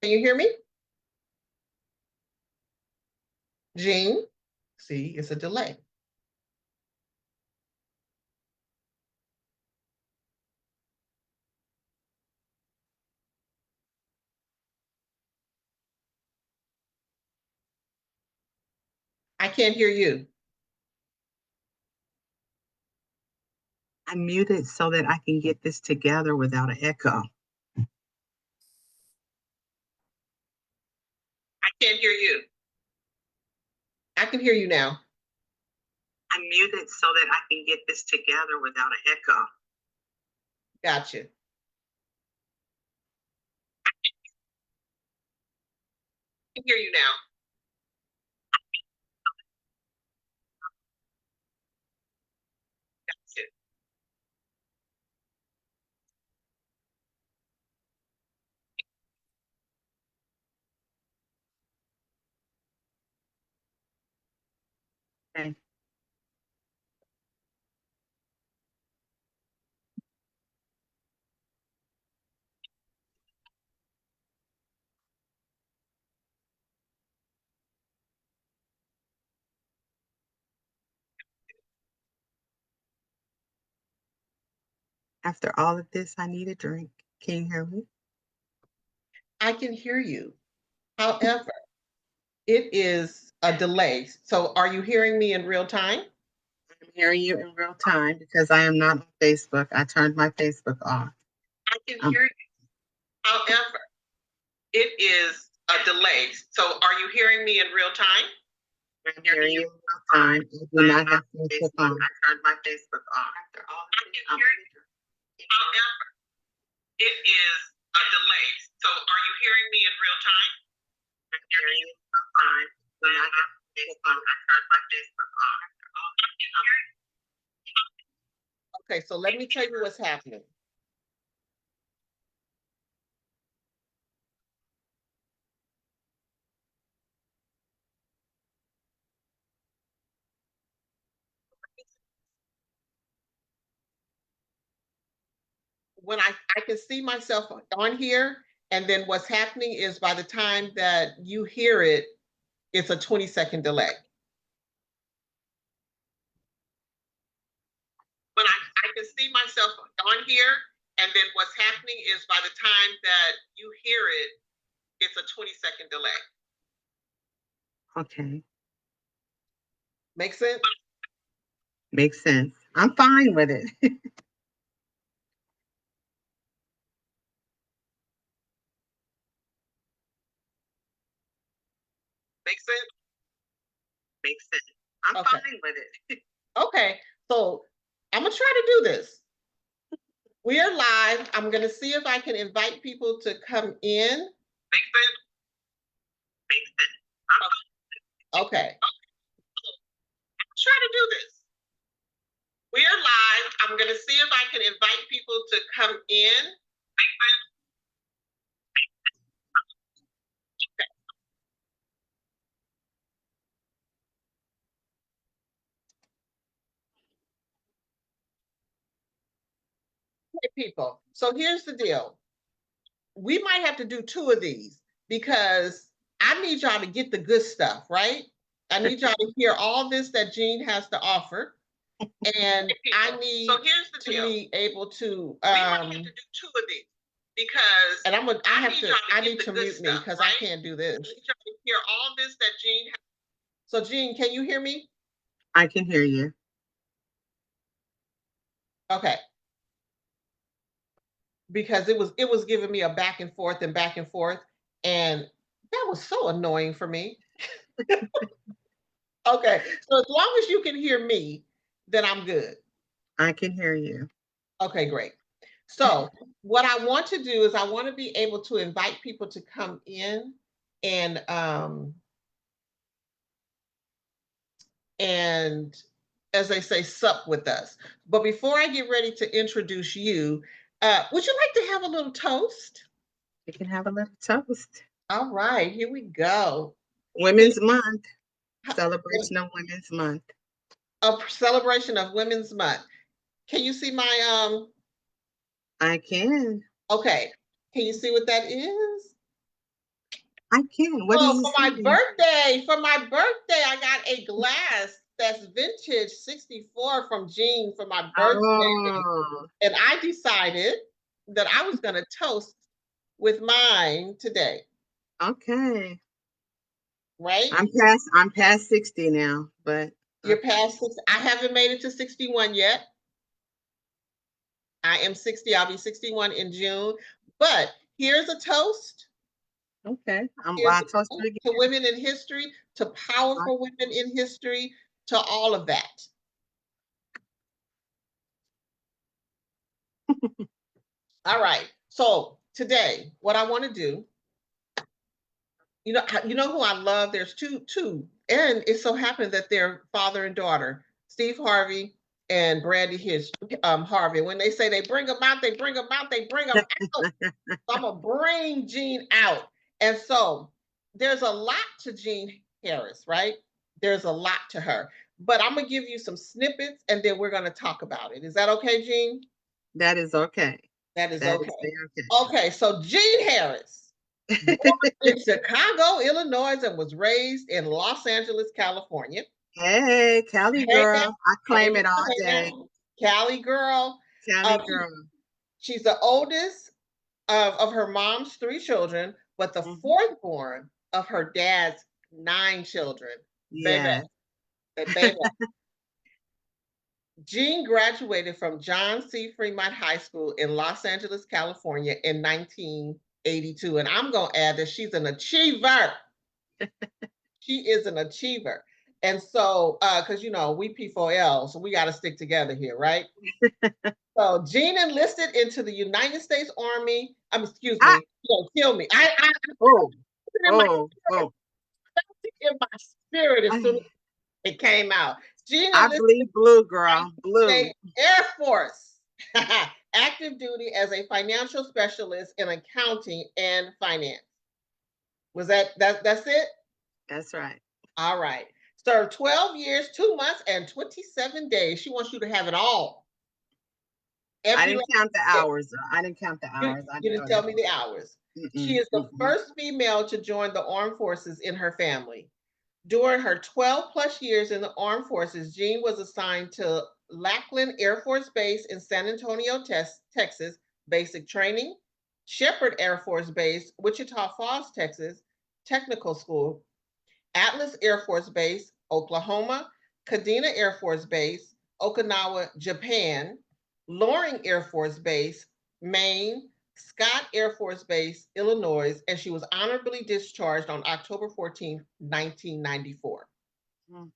Can you hear me? Jean? See, it's a delay. I can't hear you. I'm muted so that I can get this together without an echo. I can't hear you. I can hear you now. I'm muted so that I can get this together without an echo. Gotcha. I can hear you now. Gotcha. Okay. After all of this, I need a drink. Can you hear me? I can hear you. However, it is a delay. So are you hearing me in real time? I'm hearing you in real time because I am not on Facebook. I turned my Facebook off. I can hear you. However, it is a delay. So are you hearing me in real time? I'm hearing you in real time. I do not have Facebook on. I turned my Facebook off. After all of this, I can hear you. However, it is a delay. So are you hearing me in real time? I'm hearing you in real time. I do not have Facebook on. I turned my Facebook off. After all of this, Okay, so let me tell you what's happening. When I can see myself on here, and then what's happening is by the time that you hear it, it's a 20-second delay. When I can see myself on here, and then what's happening is by the time that you hear it, it's a 20-second delay. okay. Make sense? Makes sense. I'm fine with it. Make sense? Makes sense. I'm Okay. fine with it. Okay, so I'm gonna try to do this. We are live. I'm gonna see if I can invite people to come in. Make sense? Makes sense. Okay. Try to do this. We are live. I'm going to see if I can invite people to come in. Okay. Hey, people. So here's the deal. We might have to do 2 of these because I need y'all to get the good stuff, right? I need y'all to hear all this that Jean has to offer. And I need so here's the deal. Be able to we might have to do 2 of these because and I need to mute me because right? I can't do this. I need y'all to hear all this that Jean has. So Jean, can you hear me? I can hear you. Okay. Because it was giving me a back and forth, and that was so annoying for me. Okay, so as long as you can hear me, then I'm good. I can hear you. Okay, great. So what I want to do is I want to be able to invite people to come in and as they say, sup with us. But before I get ready to introduce you, would you like to have a little toast? You can have a little toast. All right, here we go. Women's Month. Celebration of Women's Month. A celebration of Women's Month. Can you see my I can. okay. Can you see what that is? I can. What Oh, does it say? for my birthday, I got a glass that's vintage 64 from Jean for my birthday. Oh, And I decided that I was going to toast with mine today, okay. right? I'm past 60 now, but You're okay. past six. I haven't made it to 61 yet. I am 60. I'll be 61 in June. But here's a toast. Okay. Here's I'll a toast toast it again. to women in history, to I- powerful women in history, to all of that. All right. So today, what I want to do, you know who I love. There's two, and it so happened that they're father and daughter, Steve Harvey and Brandy Harvey. When they say they bring them out, they bring them out, they bring them out. So I'm gonna bring Jean out, and so there's a lot to Jean Harris, right? There's a lot to her, but I'm gonna give you some snippets, and then we're gonna talk about it. Is that okay, Jean? That is okay. That is That okay. is very Okay, so Jean Harris, born okay. in Chicago, Illinois, and was raised in Los Angeles, California. Hey, Cali Hey now, girl. I hey claim it now, all hey day. now. Cali girl. Cali She- girl. she's the oldest of her mom's three children, but the Mhm. fourth born of her dad's nine children. Baby, Yes. baby. Jean graduated from John C. Fremont High School in Los Angeles, California in 1982. And I'm going to add that she's an achiever. She is an achiever. And so, because, we P4L, so we got to stick together here, right? So Jean enlisted into the United States Army. Excuse Ah, me, don't kill me. I oh, put it in my oh, oh. spirit as soon as I, it came out. Jean I enlisted bleed blue, United girl. Blue. States Air Force, active duty as a financial specialist in accounting and finance. Was that's it? That's right. All right. Served 12 years, 2 months, and 27 days. She wants you to have it all. I Every didn't last count the bit. hours. I didn't count the hours. I You know didn't tell that. me the hours. She Mm-mm, is the mm-mm. first female to join the armed forces in her family. During her 12 plus years in the armed forces, Jean was assigned to Lackland Air Force Base in San Antonio, Texas, basic training, Shepherd Air Force Base, Wichita Falls, Texas, technical school, Atlas Air Force Base, Oklahoma, Kadena Air Force Base, Okinawa, Japan, Loring Air Force Base, Maine, Scott Air Force Base, Illinois, and she was honorably discharged on October 14, 1994. Mm.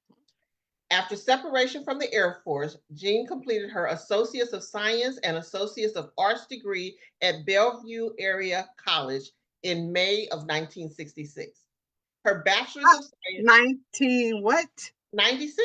After separation from the Air Force, Jean completed her Associates of Science and Associates of Arts degree at Bellevue Area College in May of 1966. Her Bachelor's Ah, of Science, 19 what? 96?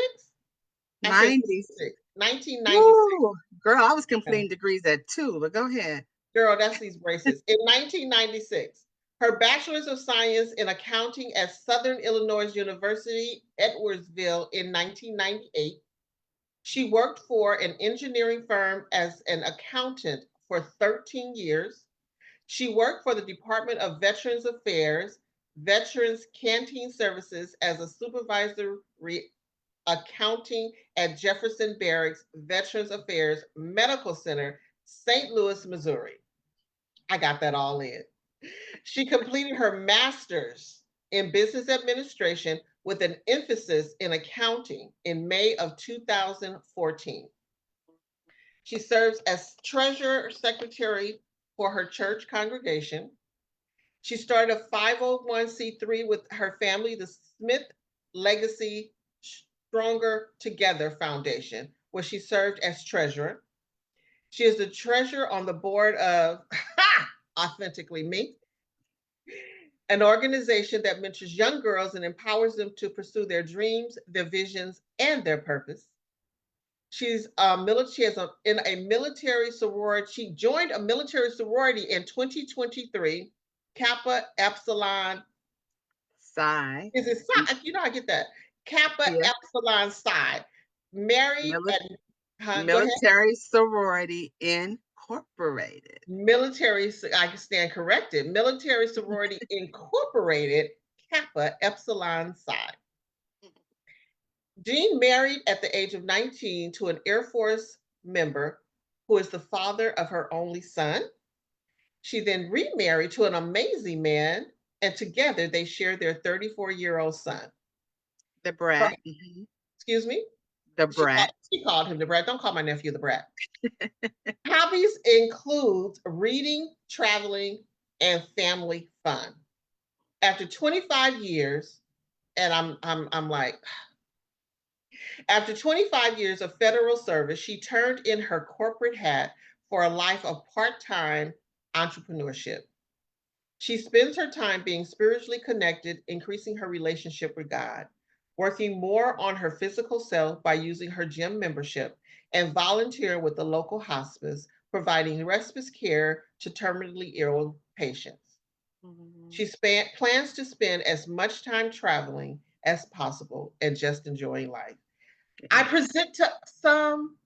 I said 90. 66, 1996. Woo! Girl, I was Yeah. completing degrees at 2, but go ahead. Girl, that's these braces. In 1996, her Bachelor's of Science in Accounting at Southern Illinois University, Edwardsville in 1998. She worked for an engineering firm as an accountant for 13 years. She worked for the Department of Veterans Affairs, Veterans Canteen Services as a supervisory accounting at Jefferson Barracks Veterans Affairs Medical Center, St. Louis, Missouri. I got that all in. She completed her master's in business administration with an emphasis in accounting in May of 2014. She serves as treasurer secretary for her church congregation. She started a 501c3 with her family, the Smith Legacy Stronger Together Foundation, where she served as treasurer. She is the treasurer on the board of Authentically Me, an organization that mentors young girls and empowers them to pursue their dreams, their visions, and their purpose. She's a military, in a military sorority. She joined a military sorority in 2023, Kappa Epsilon. Psi. Is it Psi? I get that. Kappa Yeah. Epsilon Psi. Married Mili- and, go ahead. Military Sorority Incorporated. Incorporated. I can stand corrected. Military Sorority Incorporated, Kappa Epsilon Psi. Jean married at the age of 19 to an Air Force member who is the father of her only son. She then remarried to an amazing man, and together they share their 34-year-old son. The Her- brat. excuse me? The She brat. called him the brat. Don't call my nephew the brat. Hobbies include reading, traveling, and family fun. After 25 years, and I'm like, after 25 years of federal service, she turned in her corporate hat for a life of part-time entrepreneurship. She spends her time being spiritually connected, increasing her relationship with God, working more on her physical self by using her gym membership, and volunteering with the local hospice, providing respite care to terminally ill patients. Mhm. She plans to spend as much time traveling as possible and just enjoying life. I Yeah. present to some,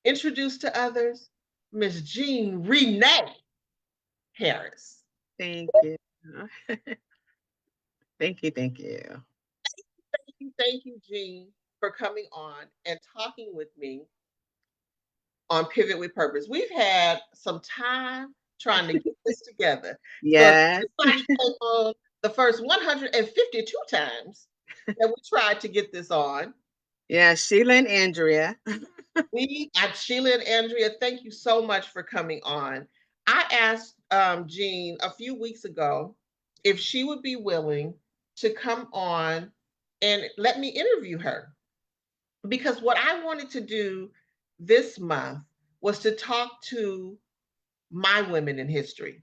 introduce to others, Miss Jean Renae Harris. Thank you. Thank you. Thank you. Thank you, Jean, for coming on and talking with me on Pivot with Purpose. We've had some time trying to get this together. So if Yes. everybody came on the first 152 times that we tried to get this on, Yeah, Sheila and Andrea. Sheila and Andrea, thank you so much for coming on. I asked Jean a few weeks ago if she would be willing to come on and let me interview her. Because what I wanted to do this month was to talk to my women in history.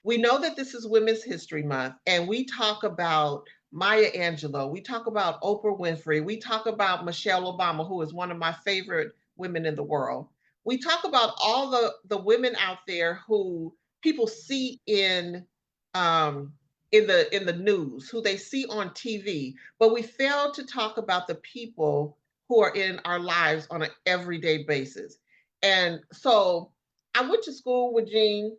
We know that this is Women's History Month, and we talk about Maya Angelou, we talk about Oprah Winfrey, we talk about Michelle Obama, who is one of my favorite women in the world. We talk about all the women out there who people see um, in the news, who they see on TV, but we fail to talk about the people who are in our lives on an everyday basis. And so I went to school with Jean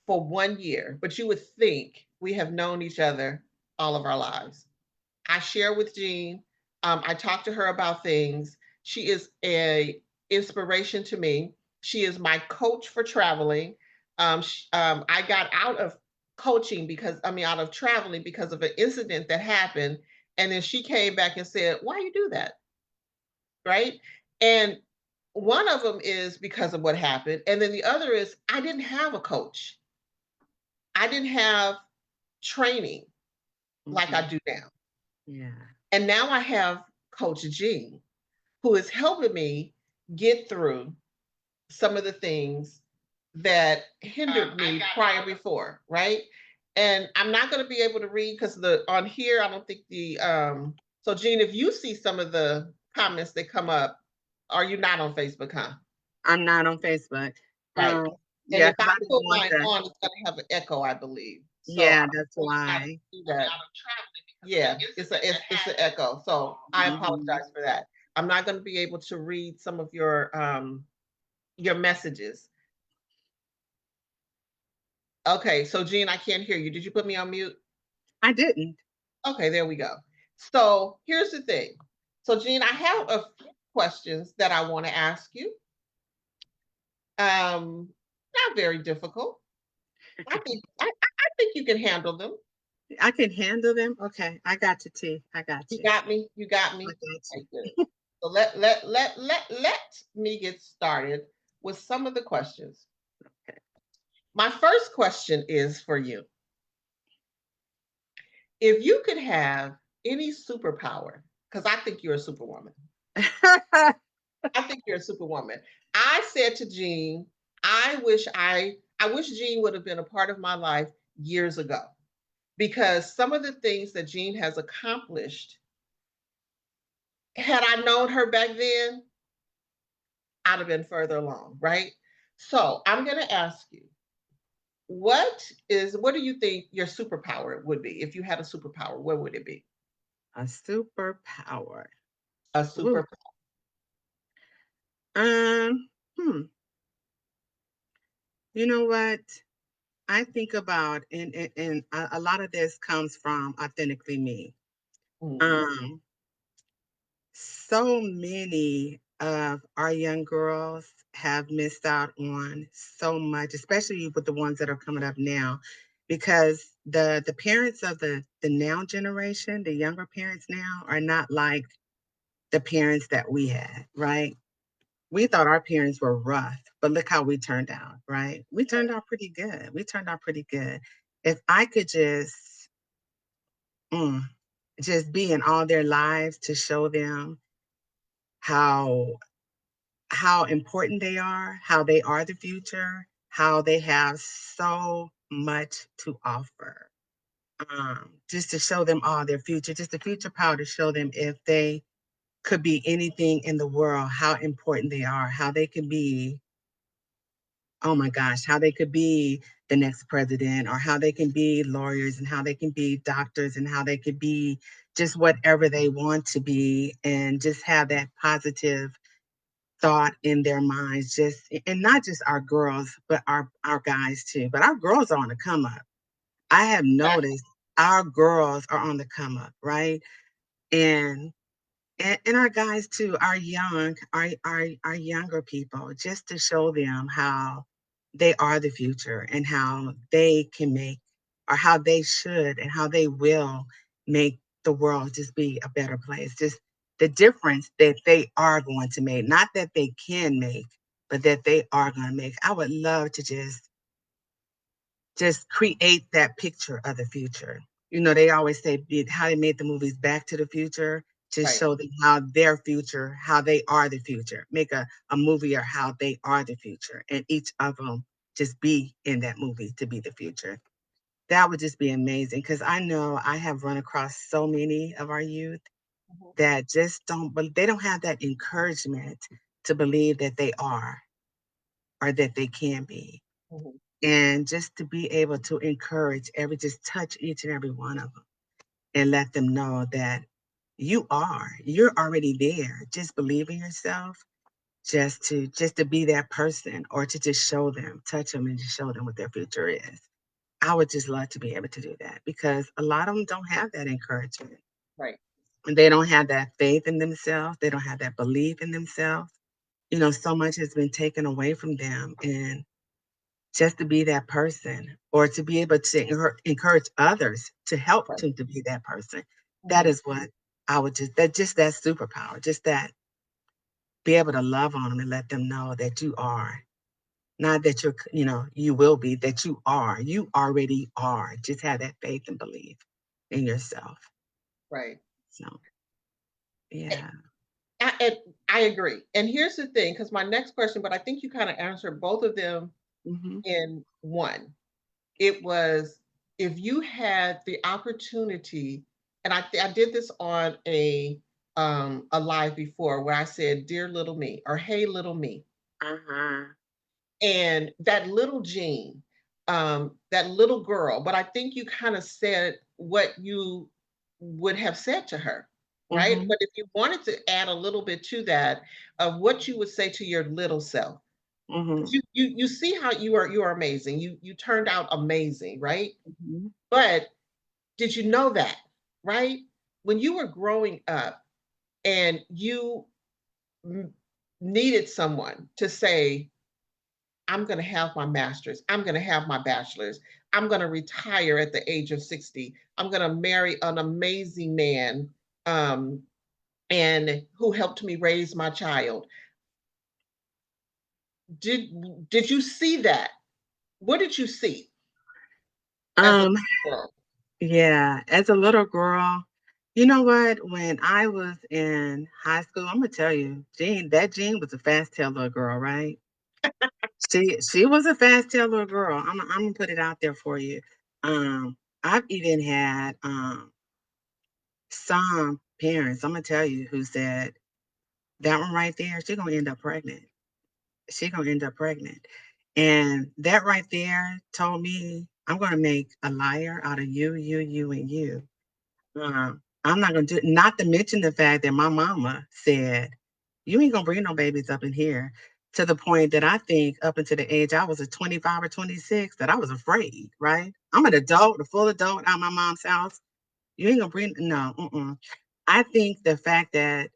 for 1 year, but you would think we have known each other all of our lives. I share with Jean. I talk to her about things. She is a inspiration to me. She is my coach for traveling. I got out of coaching out of traveling because of an incident that happened. And then she came back and said, "Why you do that?" Right. And one of them is because of what happened. And then the other is I didn't have a coach. I didn't have training like I Mhm. do now. Yeah. And now I have Coach Jean, who is helping me get through some of the things that hindered me prior before, right? And I'm not going to be able to read because the on here, I don't think so Jean, if you see some of the comments that come up, are you not on Facebook, huh? I'm not on Facebook. Right. Um, And yeah, if because I I didn't put want mine to. on, it's going to have an echo, I believe. So Yeah, I'm that's going to try to why. do that. Yeah, it's an echo. So I Mhm. apologize for that. I'm not going to be able to read some of your messages. Okay, so Jean, I can't hear you. Did you put me on mute? I didn't. Okay, there we go. So here's the thing. So Jean, I have a few questions that I want to ask you. Not very difficult. I think you can handle them. I can handle them. Okay, I got you, T. I got You you. got me. You got I me. got you. Okay, good. So let me get started with some of the questions. Okay. My first question is for you. If you could have any superpower, because I think you're a superwoman. I think you're a superwoman. I said to Jean, I wish Jean would have been a part of my life years ago because some of the things that Jean has accomplished, had I known her back then, I'd have been further along, right? So I'm going to ask you, what do you think your superpower would be? If you had a superpower, what would it be? A superpower. A Ooh. super Um, hmm. You know what? I think about, and a lot of this comes from authentically me. Mhm. Um, so many of our young girls have missed out on so much, especially with the ones that are coming up now, because the parents of the now generation, the younger parents now, are not like the parents that we had, right? We thought our parents were rough, but look how we turned out, right? We turned out pretty good. We turned out pretty good. If I could mm, just be in all their lives to show them how important they are, how they are the future, how they have so much to offer. Just to show them all their future, just the future power to show them if they could be anything in the world, how important they are, how they can be, oh my gosh, how they could be the next president, or how they can be lawyers, and how they can be doctors, and how they could be just whatever they want to be, and just have that positive thought in their minds, just, and not just our girls, but our guys too. But our girls are on the come up. I have Exactly. noticed our girls are on the come up, right? And and our guys too, our young, our younger people, just to show them how they are the future, and how they can make, or how they should, and how they will make the world just be a better place. Just the difference that they are going to make, not that they can make, but that they are going to make. I would love to just create that picture of the future. You know, they always say how they made the movies Back to the Future, to Right. show them how their future, how they are the future. Make a movie or how they are the future, and each of them just be in that movie to be the future. That would just be amazing, because I know I have run across so many of our youth Mhm. that just don't, but they don't have that encouragement to believe that they are, or that they can be. Mhm. And just to be able to encourage just touch each and every one of them, and let them know that you're already there. Just believe in yourself, just to be that person, or to just show them, touch them, and just show them what their future is. I would just love to be able to do that, because a lot of them don't have that encouragement. Right. And they don't have that faith in themselves. They don't have that belief in themselves. You know, so much has been taken away from them. And just to be that person, or to be able to encourage others to help Right. to be that person, that Mhm. is what I would just that superpower, just that, be able to love on them and let them know that you are, not that you will be, that you already are. Just have that faith and belief in yourself. Right. So yeah. And I agree. And here's the thing, because my next question, but I think you kind of answered both of them Hmm. in one. It was, if you had the opportunity, and I did this on a live before, where I said, "Dear little me," or "Hey little me," Uh-huh. and that little Jean, that little girl. But I think you kind of said what you would have said to her, right? Hmm. But if you wanted to add a little bit to that, of what you would say to your little self, Hmm. 'cause you see how you are amazing. You turned out amazing, right? Hmm. But did you know that, right? When you were growing up and you m- needed someone to say, "I'm going to have my master's, I'm going to have my bachelor's, I'm going to retire at the age of 60, I'm going to marry an amazing man, um, and who helped me raise my child." Did you see that? What did you see as a Um, girl? yeah, as a little girl, you know what? When I was in high school, I'm gonna tell you, Jean was a fast tail little girl, right? She was a fast tail little girl. I'm gonna put it out there for you. I've even had some parents, I'm gonna tell you, who said, that one right there, she gonna end up pregnant. She gonna end up pregnant. And that right there told me, I'm gonna make a liar out of you, and you. I'm not gonna do it. Not to mention the fact that my mama said, "You ain't gonna bring no babies up in here." to the point that I think up until the age I was a 25 or 26 that I was afraid, right? I'm an adult, a full adult out of my mom's house. You ain't gonna bring no. I think the fact that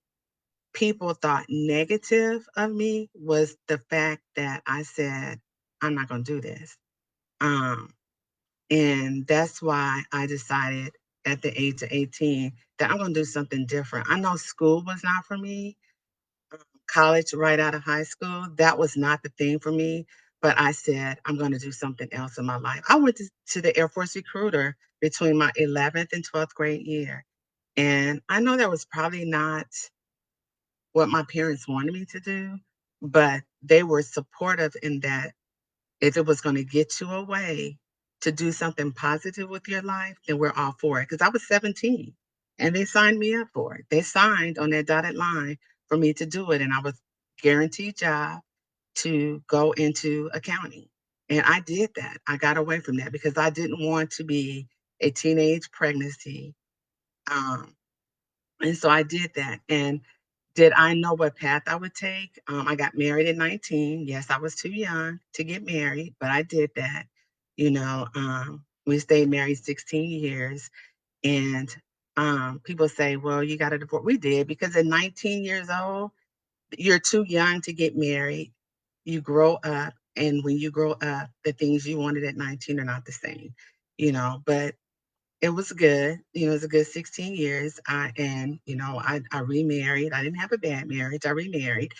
people thought negative of me was the fact that I said I'm not gonna do this. Um, and that's why I decided at the age of 18 that I'm gonna do something different. I know school was not for me, college right out of high school, that was not the thing for me. But I said, I'm going to do something else in my life. I went to the Air Force recruiter between my 11th and 12th grade year. And I know that was probably not what my parents wanted me to do, but they were supportive in that if it was going to get you away to do something positive with your life, then we're all for it. Because I was 17 and they signed me up for it. They signed on that dotted line for me to do it. And I was guaranteed job to go into accounting. And I did that. I got away from that because I didn't want to be a teenage pregnancy. Um, and so I did that. And did I know what path I would take? I got married at 19. Yes, I was too young to get married, but I did that. We stayed married 16 years. And people say, well, you got a divorce. We did because at 19 years old, you're too young to get married. You grow up. And when you grow up, the things you wanted at 19 are not the same, but it was good. It was a good 16 years. I remarried. I didn't have a bad marriage. I remarried.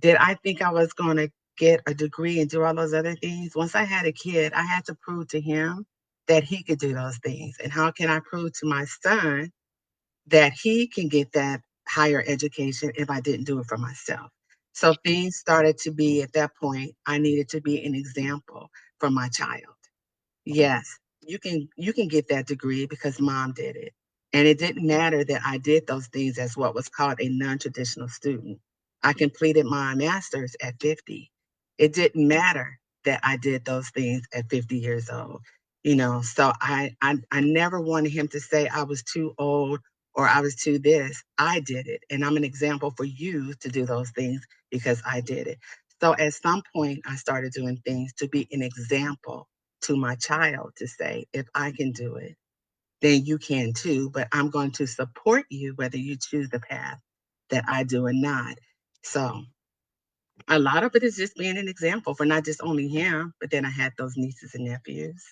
Did I think I was going to get a degree and do all those other things? Once I had a kid, I had to prove to him that he could do those things. And how can I prove to my son that he can get that higher education if I didn't do it for myself? So things started to be at that point, I needed to be an example for my child. Yes, you can get that degree because mom did it. And it didn't matter that I did those things as what was called a non-traditional student. I completed my master's at 50. It didn't matter that I did those things at 50 years old. So I never wanted him to say I was too old or I was too this. I did it. And I'm an example for you to do those things because I did it. So at some point I started doing things to be an example to my child to say, if I can do it, then you can too. But I'm going to support you whether you choose the path that I do or not. So a lot of it is just being an example for not just only him, but then I had those nieces and nephews.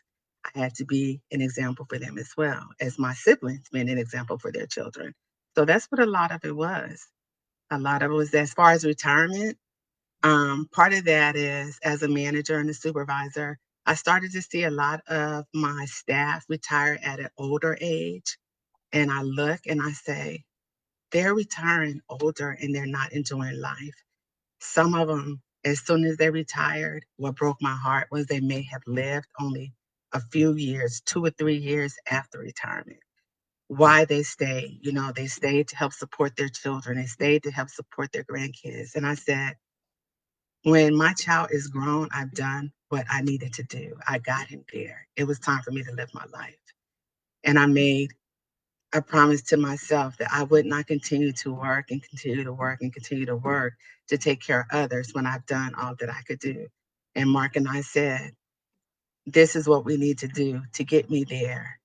I had to be an example for them as well as my siblings being an example for their children. So that's what a lot of it was. A lot of it was as far as retirement. Part of that is as a manager and a supervisor, I started to see a lot of my staff retire at an older age. And I look and I say, they're retiring older and they're not enjoying life. Some of them, as soon as they retired, what broke my heart was they may have lived only a few years, 2 or 3 years after retirement. Why they stay, they stayed to help support their children, they stayed to help support their grandkids. And I said, when my child is grown, I've done what I needed to do. I got him there. It was time for me to live my life. And I made a promise to myself that I would not continue to work and continue to work and continue to work to take care of others when I've done all that I could do. And Mark and I said, this is what we need to do to get me there.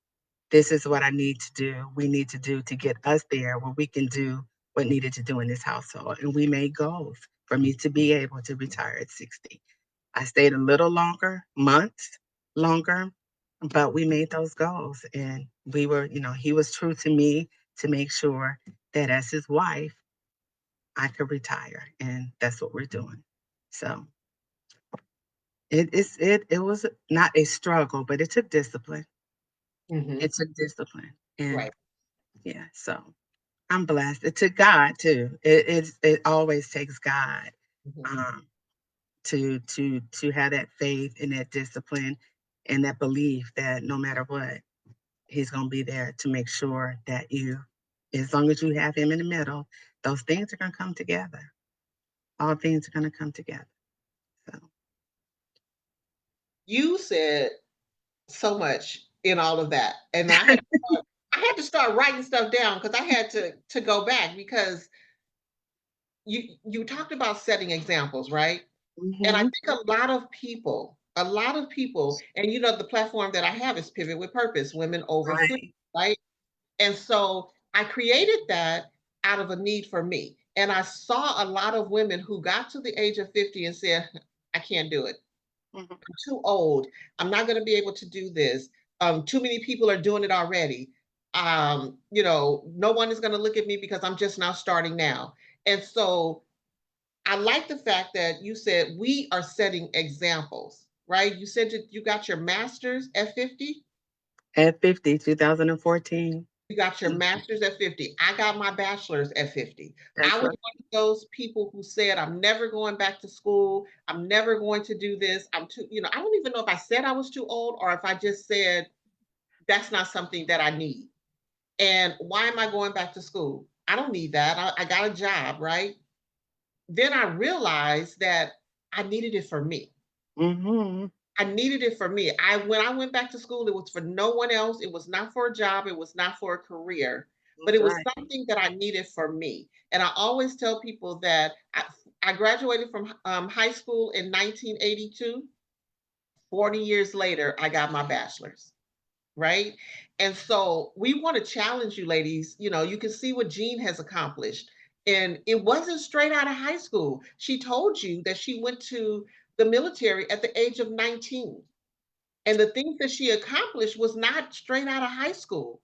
This is what I need to do. We need to do to get us there where we can do what needed to do in this household. And we made goals for me to be able to retire at 60. I stayed a little longer, months longer, but we made those goals. And we were, he was true to me to make sure that as his wife, I could retire. And that's what we're doing. So it was not a struggle, but it took discipline. Mhm. It took discipline. And Right. yeah, so I'm blessed. It took God too. It always takes God. Mhm. Um, to have that faith and that discipline and that belief that no matter what, he's going to be there to make sure that as long as you have him in the middle, those things are going to come together. All things are going to come together. So You said so much in all of that, and I had to start writing stuff down because I had to go back because you talked about setting examples, right? And I Mhm. think a lot of people, and you know, the platform that I have is Pivot with Purpose, Women Over Food, Right. right? And so I created that out of a need for me. And I saw a lot of women who got to the age of 50 and said, I can't do it. Mhm. I'm too old. I'm not going to be able to do this. Too many people are doing it already. You know, no one is going to look at me because I'm just now starting now. And so I like the fact that you said we are setting examples, right? You said you got your master's at 50. At 50, 2014. You got your Mhm. master's at 50. I got my bachelor's at 50. I That's was right. one of those people who said, I'm never going back to school. I'm never going to do this. I'm too, you know, I don't even know if I said I was too old or if I just said that's not something that I need. And why am I going back to school? I don't need that. I got a job, right? Then I realized that I needed it for me. Mhm. I needed it for me. When I went back to school, it was for no one else. It was not for a job. It was not for a career, but That's it was right. something that I needed for me. And I always tell people that I graduated from high school in 1982. 40 years later, I got my bachelor's, right? And so we want to challenge you, ladies. You know, you can see what Jean has accomplished. And it wasn't straight out of high school. She told you that she went to the military at the age of 19. And the things that she accomplished was not straight out of high school.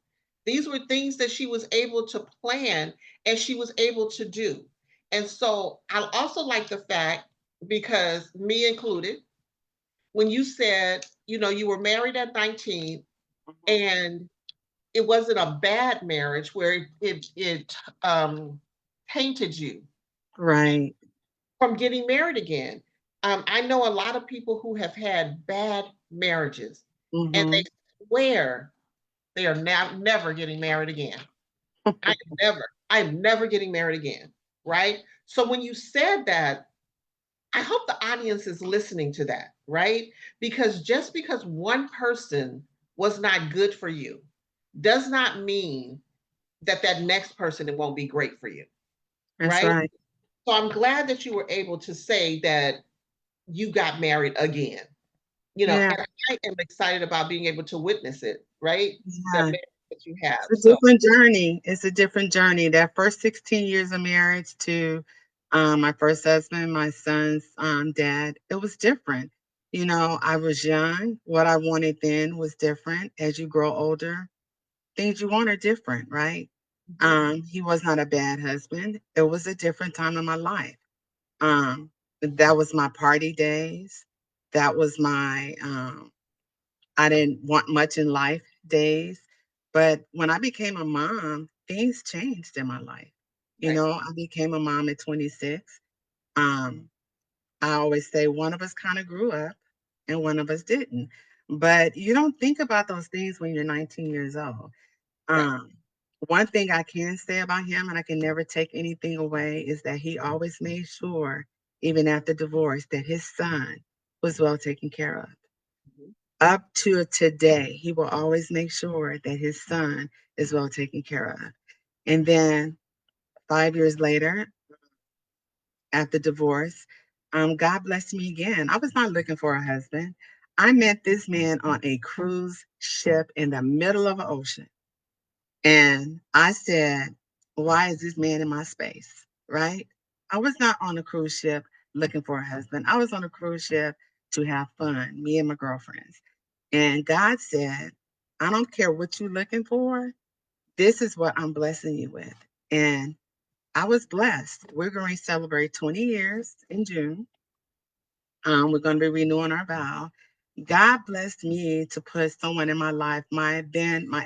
These were things that she was able to plan and she was able to do. And so I also like the fact, because me included, when you said, you know, you were married at 19 Mhm. and it wasn't a bad marriage where it tainted you Right. from getting married again. I know a lot of people who have had bad marriages and they Mhm. swear they are now never getting married again. I'm never getting married again. Right. So when you said that, I hope the audience is listening to that, right? Because just because one person was not good for you does not mean that that next person it won't be great for you, That's right? right. So I'm glad that you were able to say that you got married again, you know, Yeah. and I am excited about being able to witness it, right? The Yeah. marriage that you have. It's a So different journey. It's a different journey. That first 16 years of marriage to my first husband, my son's dad, it was different. You know, I was young. What I wanted then was different. As you grow older, things you want are different, right? mhm, He was not a bad husband. It was a different time in my life. Um, that was my party days. That was my I didn't want much in life days. But when I became a mom, things changed in my life. You right. know, I became a mom at 26. Um, I always say one of us kind of grew up and one of us didn't. But you don't think about those things when you're 19 years old. Right. Um, one thing I can say about him, and I can never take anything away, is that he always made sure, even after divorce, that his son was well taken care of. Mhm. Up to today, he will always make sure that his son is well taken care of. And then 5 years later, after divorce, God blessed me again. I was not looking for a husband. I met this man on a cruise ship in the middle of an ocean. And I said, why is this man in my space? Right? I was not on a cruise ship looking for a husband. I was on a cruise ship to have fun, me and my girlfriends. And God said, I don't care what you're looking for. This is what I'm blessing you with. And I was blessed. We're going to celebrate 20 years in June. We're going to be renewing our vow. God blessed me to put someone in my life. My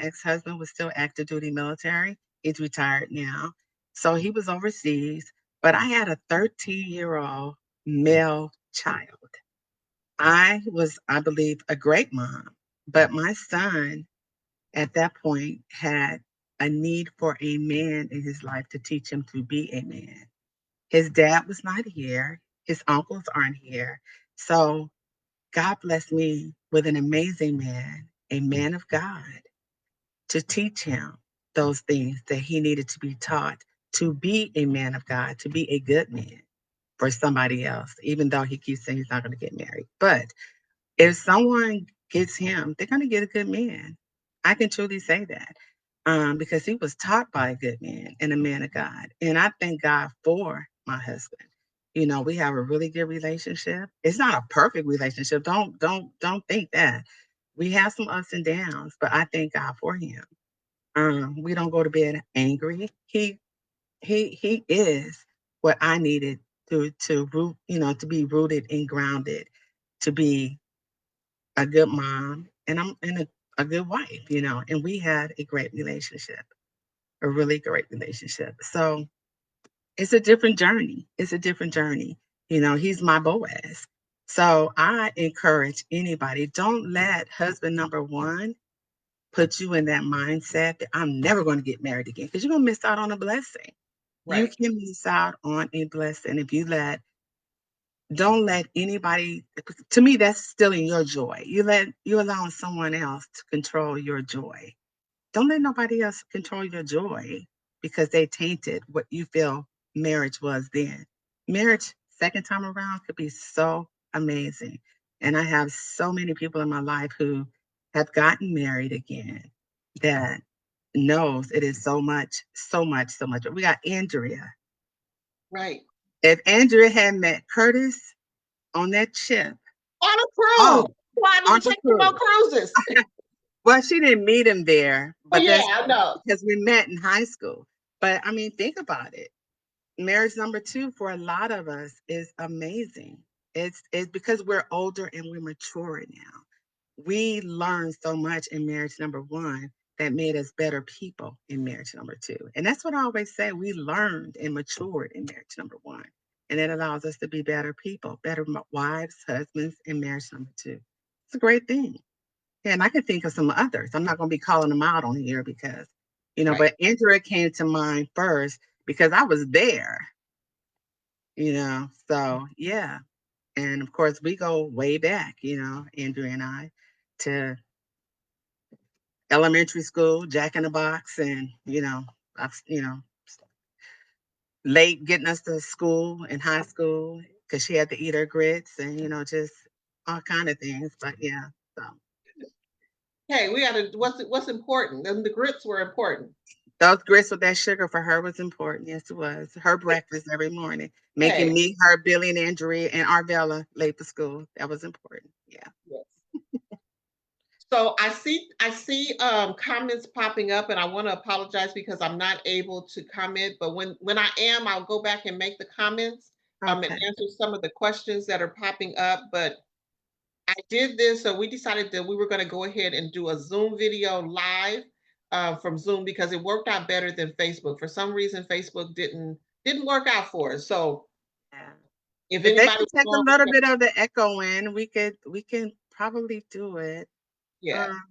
ex-husband was still active duty military. He's retired now. So he was overseas, but I had a 13-year-old male child. I was, I believe, a great mom, but my son at that point had a need for a man in his life to teach him to be a man. His dad was not here, his uncles aren't here. So God blessed me with an amazing man, a man of God, to teach him those things that he needed to be taught to be a man of God, to be a good man for somebody else, even though he keeps saying he's not going to get married. But if someone gets him, they're going to get a good man. I can truly say that because he was taught by a good man and a man of God. And I thank God for my husband. You know, we have a really good relationship. It's not a perfect relationship. Don't think that. We have some ups and downs, but I thank God for him. We don't go to bed angry. He is what I needed to root, to be rooted and grounded, to be a good mom, and a good wife, and we had a great relationship, a really great relationship. So it's a different journey. It's a different journey. He's my Boaz. So I encourage anybody, don't let husband number one put you in that mindset that I'm never going to get married again, because you're going to miss out on a blessing. You Right. can miss out on a blessing if don't let anybody, to me, that's stealing your joy. You're allowing someone else to control your joy. Don't let nobody else control your joy because they tainted what you feel marriage was then. Marriage, second time around, could be so amazing. And I have so many people in my life who have gotten married again that knows it is so much, so much, so much. We got Andrea. Right. If Andrea had met Curtis on that ship, On a oh, cruise. Why on didn't the take some more cruise. cruises? Well, she didn't meet him there, Oh but yeah, that's I know. because we met in high school. But I mean, think about it. Marriage number two for a lot of us is amazing. It's because we're older and we're mature now. We learned so much in marriage number one that made us better people in marriage number two. And that's what I always say. We learned and matured in marriage number one. And it allows us to be better people, better wives, husbands in marriage number two. It's a great thing. Yeah, and I can think of some others. I'm not going to be calling them out on here because, Right. but Andrea came to mind first because I was there. So yeah. And of course, we go way back, Andrea and I, to elementary school, Jack in the Box, and, I've, late getting us to school in high school because she had to eat her grits and, just all kind of things. But yeah, so. Hey, we gotta what's important. And the grits were important. Those grits with that sugar for her was important. Yes, it was. Her breakfast every morning, making Hey, me, her, Billy, and Andrea, and Arvella late for school. That was important. Yeah. yes. So I see comments popping up, and I want to apologize because I'm not able to comment. But when I am, I'll go back and make the comments and Okay. answer some of the questions that are popping up. But I did this, so we decided that we were going to go ahead and do a Zoom video live from Zoom because it worked out better than Facebook. For some reason, Facebook didn't work out for us. So Yeah. if If they anybody could take a wants, little bit of the echo in, we can probably do it. yeah. Um,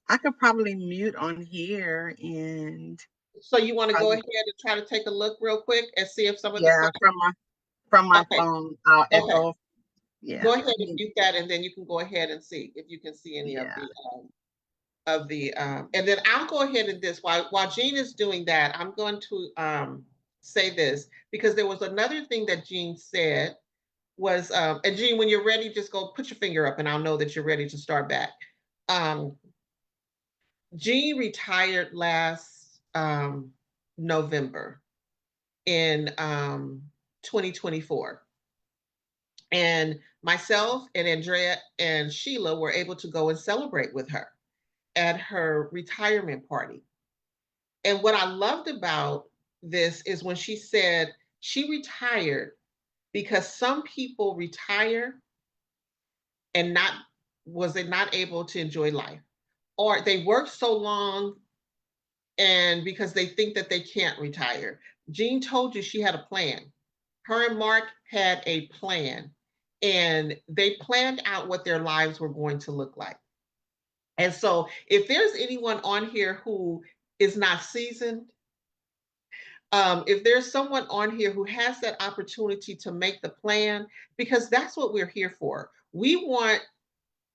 I could probably mute on here and So you want to go probably, ahead and try to take a look real quick and see if some of the yeah, questions. from my Okay, phone, I'll okay. echo. Yeah. Go ahead and mute that, and then you can go ahead and see if you can see any Yeah. of the and then I'll go ahead and this while Jean is doing that, I'm going to say this because there was another thing that Jean said was and Jean, when you're ready, just go put your finger up and I'll know that you're ready to start back. Um, Jean retired last November in 2024. And myself and Andrea and Sheila were able to go and celebrate with her at her retirement party. And what I loved about this is when she said she retired because some people retire and not able to enjoy life, or they work so long and because they think that they can't retire. Jean told you she had a plan. Her and Mark had a plan, and they planned out what their lives were going to look like. And so, if there's anyone on here who is not seasoned, if there's someone on here who has that opportunity to make the plan, because that's what we're here for.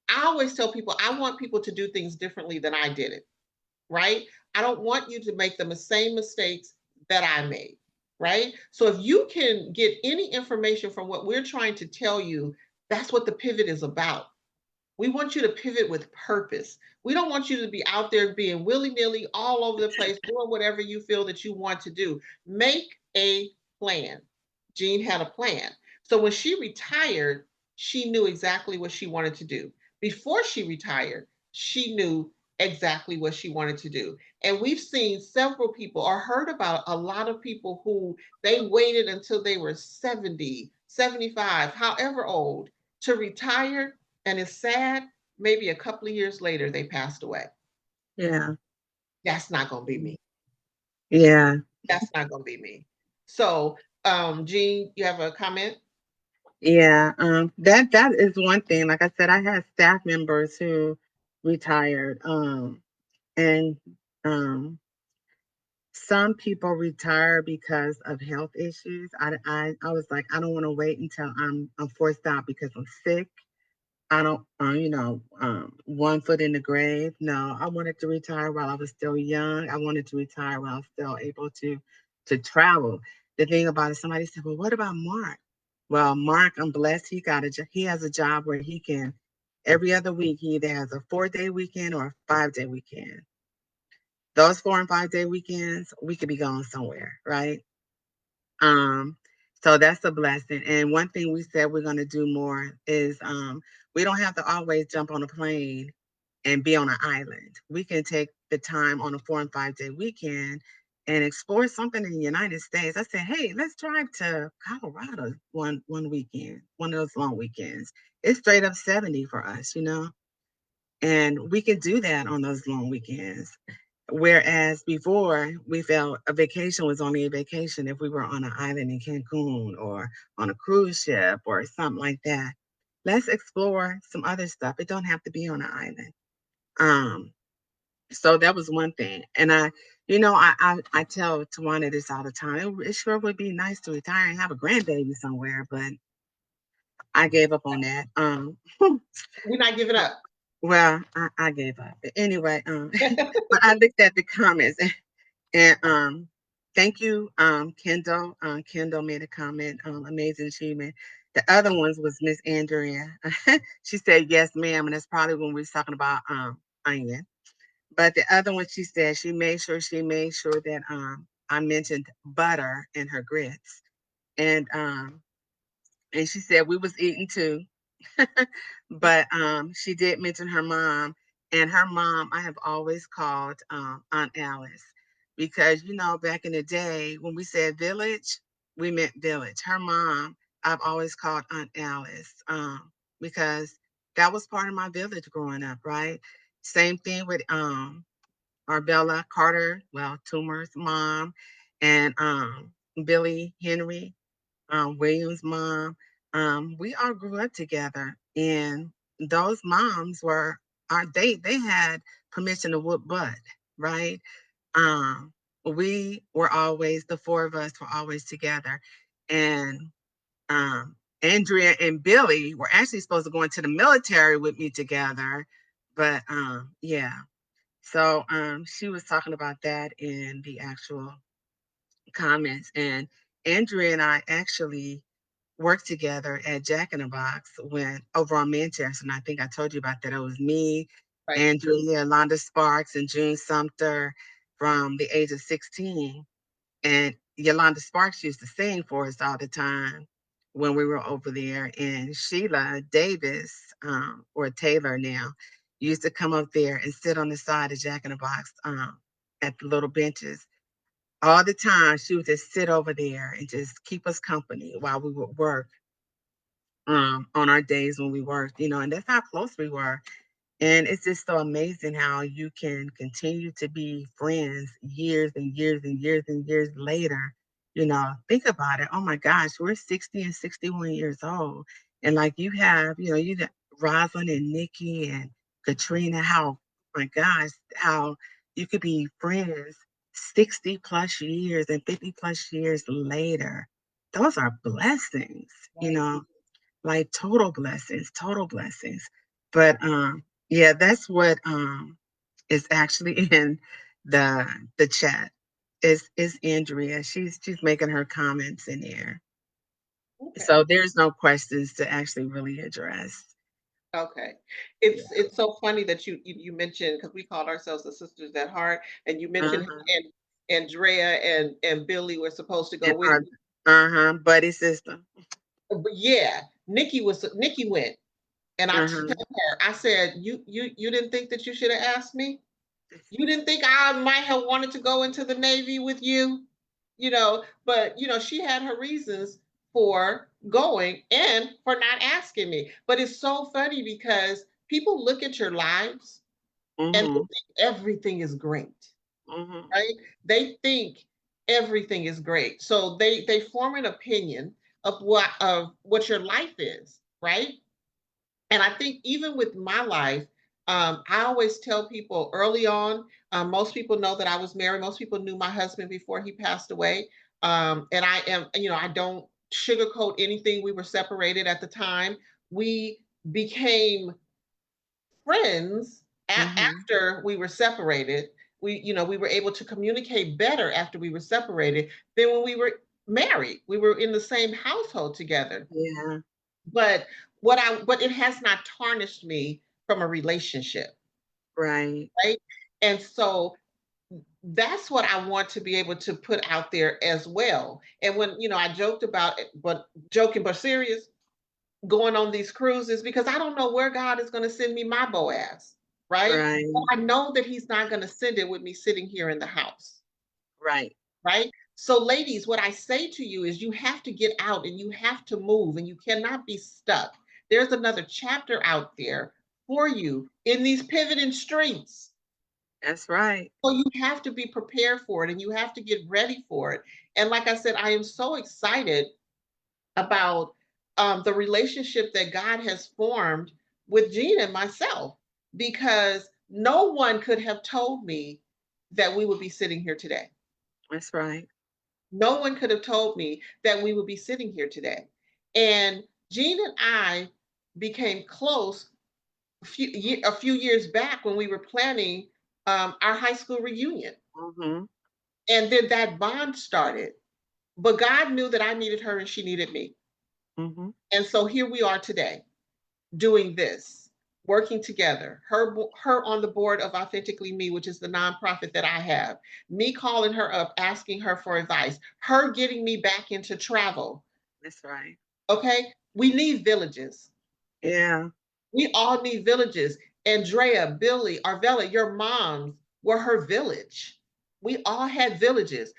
I always tell people, I want people to do things differently than I did it, right? I don't want you to make the same mistakes that I made, right? So if you can get any information from what we're trying to tell you, that's what the pivot is about. We want you to pivot with purpose. We don't want you to be out there being willy-nilly all over the place, doing whatever you feel that you want to do. Make a plan. Jean had a plan. So when she retired, she knew exactly what she wanted to do. Before she retired, she knew exactly what she wanted to do. And we've seen several people or heard about a lot of people who they waited until they were 70, 75, however old to retire, and it's sad, maybe a couple of years later, they passed away. Yeah. That's not going to be me. Yeah. That's not going to be me. So, Jean, you have a comment? Yeah. That is one thing. Like I said, I had staff members who retired. And some people retire because of health issues. I was like, I don't want to wait until I'm forced out because I'm sick. I don't, one foot in the grave. No, I wanted to retire while I was still young. I wanted to retire while I was still able to travel. The thing about it, somebody said, "Well, what about Mark?" Well, Mark, I'm blessed. He has a job where he can every other week. He either has a 4-day weekend or a 5-day weekend. Those 4 and 5 day weekends, we could be going somewhere, right? Um, so that's a blessing. And one thing we said we're going to do more is we don't have to always jump on a plane and be on an island. We can take the time on a 4 and 5 day weekend and explore something in the United States. I said, hey, let's drive to Colorado one weekend, one of those long weekends. It's straight up 70 for us, and we can do that on those long weekends. Whereas before, we felt a vacation was only a vacation if we were on an island in Cancun or on a cruise ship or something like that. Let's explore some other stuff. It don't have to be on an island. Um, so that was one thing. And I tell Tawanna this all the time. It sure would be nice to retire and have a grandbaby somewhere, but I gave up on that. We're not giving up. Well, I gave up. But anyway, but I looked at the comments. And thank you, Kendall. Kendall made a comment, amazing achievement. The other ones was Miss Andrea. She said, yes, ma'am. And that's probably when we was talking about onion. But the other one, she made sure that I mentioned butter in her grits. And she said we was eating too. But she did mention her mom, and her mom I have always called Aunt Alice, because back in the day when we said village, we meant village. Her mom I've always called Aunt Alice, because that was part of my village growing up, right? Same thing with Arbella Carter, well, Toomer's mom, and Billy Henry, William's mom. We all grew up together, and those moms they had permission to whoop butt, right? Um, we were always the four of us were always together, and Andrea and Billy were actually supposed to go into the military with me together, but yeah. So she was talking about that in the actual comments, and Andrea and I actually worked together at Jack in the Box when over on Manchester. And I think I told you about that. It was me, Right. Andrea, Londa Sparks, and June Sumter from the age of 16. And Yolanda Sparks used to sing for us all the time when we were over there. And Sheila Davis, or Taylor now, used to come up there and sit on the side of Jack in the Box, at the little benches all the time. She would just sit over there and just keep us company while we would work, on our days when we worked, and that's how close we were. And it's just so amazing how you can continue to be friends years and years and years and years later. Think about it. Oh my gosh, we're 60 and 61 years old. And like you got Rosalind and Nikki and Katrina, how, my gosh, how you could be friends 60 plus years and 50 plus years later. Those are blessings, Right. like total blessings, total blessings. But yeah, that's what is actually in the chat. It's Andrea. She's making her comments in there. Okay. So there's no questions to actually really address. Okay. Yeah. It's so funny that you mentioned, because we called ourselves the Sisters at Heart, and you mentioned Uh-huh. and Andrea and Billy were supposed to go And with you. buddy system. But yeah, Nikki went. And I told Uh-huh. her, I said, you didn't think that you should have asked me? You didn't think I might have wanted to go into the Navy with you? But she had her reasons for going and for not asking me. But it's so funny because people look at your lives and they Mm-hmm. think everything is great, Mm-hmm. right? They think everything is great. So they form an opinion of what your life is, right? And I think even with my life, I always tell people early on, most people know that I was married. Most people knew my husband before he passed away. And I don't sugarcoat anything. We were separated at the time. We became friends Mm-hmm. after we were separated. We were able to communicate better after we were separated than when we were married. We were in the same household together. Yeah. But but it has not tarnished me from a relationship, Right. right? And so that's what I want to be able to put out there as well. And when I joked about it, but joking but serious, going on these cruises, because I don't know where God is going to send me my Boaz, right? But Right. I know that He's not going to send it with me sitting here in the house. Right. Right? So, ladies, what I say to you is you have to get out and you have to move and you cannot be stuck. There's another chapter out there for you in these pivoting streets. That's right. So, you have to be prepared for it and you have to get ready for it. And, like I said, I am so excited about the relationship that God has formed with Jean and myself, because no one could have told me that we would be sitting here today. That's right. No one could have told me that we would be sitting here today. And Jean and I became close a few years back when we were planning our high school reunion. Mm-hmm. And then that bond started. But God knew that I needed her and she needed me. Mm-hmm. And so here we are today doing this, working together. Her on the board of Authentically Me, which is the nonprofit that I have. Me calling her up, asking her for advice. Her getting me back into travel. That's right. Okay, we need villages. Yeah. We all need villages. Andrea, Billy, Arvella, your moms were her village. We all had villages.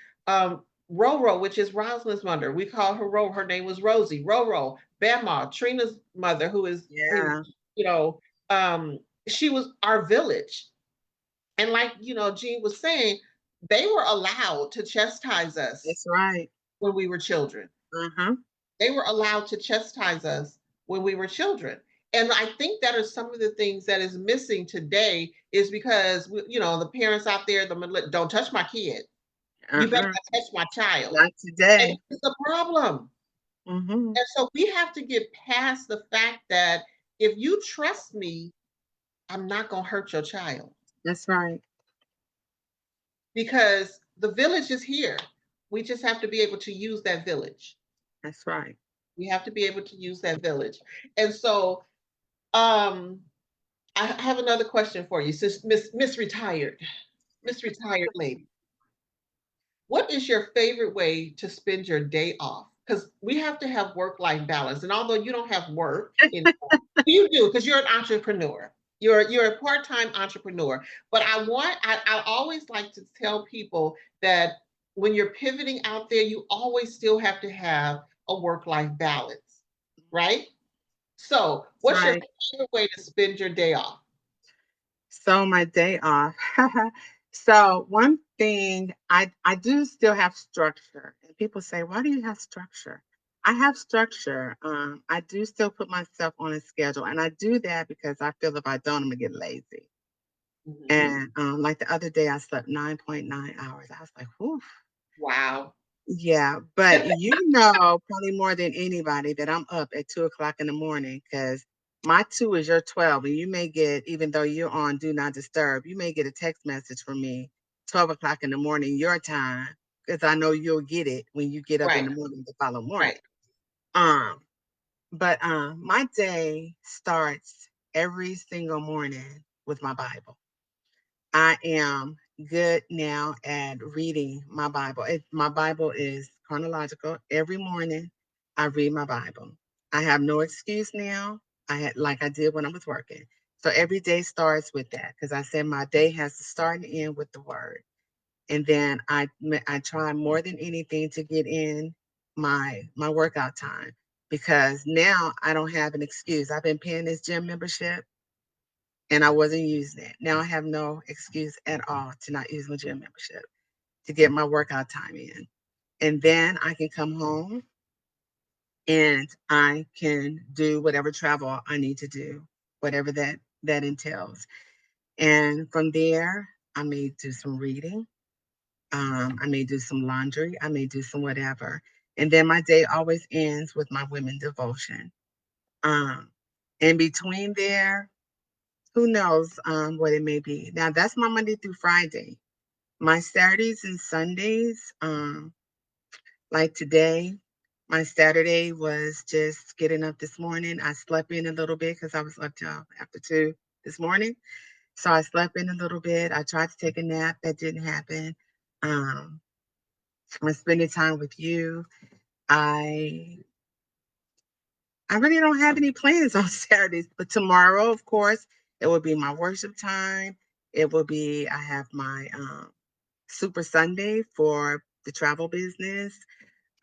Roro, which is Rosalind's mother, we call her Ro. Her name was Rosie. Roro, Bama, Trina's mother, Yeah. you know, she was our village. And like Jean was saying, they were allowed to chastise us That's right. when we were children. Uh-huh. They were allowed to chastise us when we were children. And I think that are some of the things that is missing today, is because the parents out there, don't touch my kid. You better Uh-uh. not touch my child. Not And today. it's a problem. Mm-hmm. And so we have to get past the fact that if you trust me, I'm not going to hurt your child, That's right. because the village is here. We just have to be able to use that village. That's right. We have to be able to use that village. And so um I have another question for you, sis, Miss Retired lady. What is your favorite way to spend your day off? Because we have to have work-life balance. And although you don't have work anymore, you do, because you're an entrepreneur. You're a part-time entrepreneur. But I always like to tell people that when you're pivoting out there, you always still have to have a work-life balance, right? So, That's what's your right. favorite way to spend your day off? So my day off. So one thing I do still have structure. And people say, why do you have structure? I have structure. I do still put myself on a schedule. And I do that because I feel if I don't, I'm gonna get lazy. Mhm. And like the other day I slept 9.9 hours. I was like, whew. Wow. Yeah, but you know probably more than anybody that I'm up at 2 o'clock in the morning because my 2 is your 12. And you may get, even though you're on Do Not Disturb, you may get a text message from me 12 o'clock in the morning, your time, because I know you'll get it when you get up in Right. the morning the following morning. Right. But my day starts every single morning with my Bible. I am good now at reading my Bible. My Bible is chronological. Every morning, I read my Bible. I have no excuse now. I had like I did when I was working. So every day starts with that because I said my day has to start and end with the Word. And then I try more than anything to get in my workout time because now I don't have an excuse. I've been paying this gym membership and I wasn't using it. Now I have no excuse at all to not use my gym membership to get my workout time in. And then I can come home and I can do whatever travel I need to do, whatever that entails. And from there, I may do some reading. I may do some laundry. I may do some whatever. And then my day always ends with my women devotion. Um, in between there, who knows what it may be. Now that's my Monday through Friday. My Saturdays and Sundays, like today, my Saturday was just getting up this morning. I slept in a little bit because I was up till after 2 this morning. So I slept in a little bit. I tried to take a nap. That didn't happen. Um, I'm spending time with you. I I really don't have any plans on Saturdays, but tomorrow, of course, it will be my worship time. It will be I have my Super Sunday for the travel business.